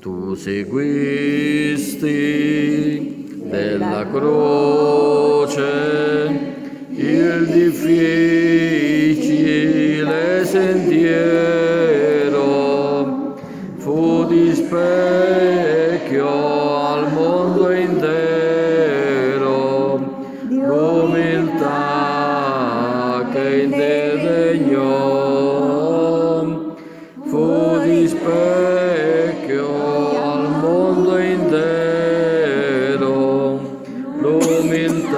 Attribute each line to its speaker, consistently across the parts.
Speaker 1: Tu seguisti della croce il difficile sentiero, fu di specchio al mondo intero, l'umiltà che in te regnò, fu di specchio al mondo intero, l'umiltà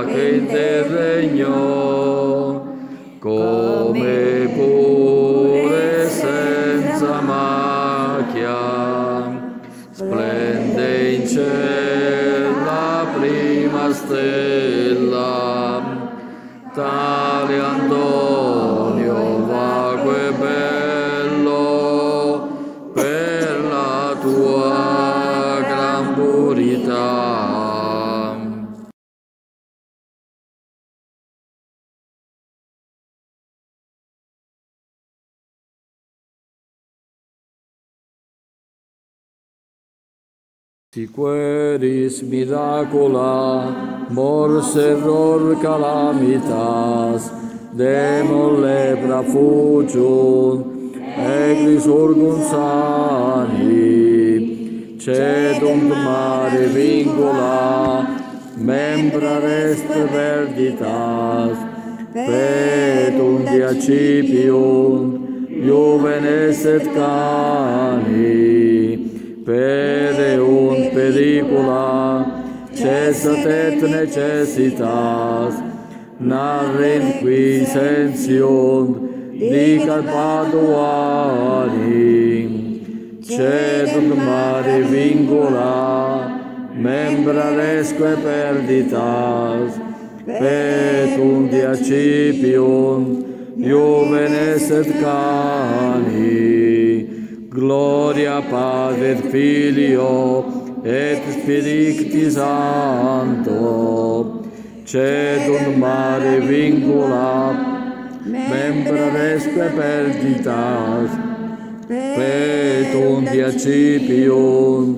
Speaker 1: che in te regnò, come pure senza macchia, splende in cielo la prima stella, tale Antonio vago e bello per la tua gran purità. Si queris miracula, mors error calamitas, demon lepra fugiunt, eglis urgunt sani, cedunt mare vincula, membra rest perditas, petunt diacipiunt, juvenes et cani, pereunt pericula, cessat et necessitas, narrent qui sensiunt, dicat paduani, cedunt mare vincula, membra resque perditas, petunt diacipiunt, juvenes et cani, gloria Padre et Filio et Spiritus Sancto, cedunt mare vincula, membra resque perditas, petunt diacipiunt,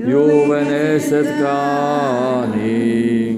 Speaker 1: juvenes et cani.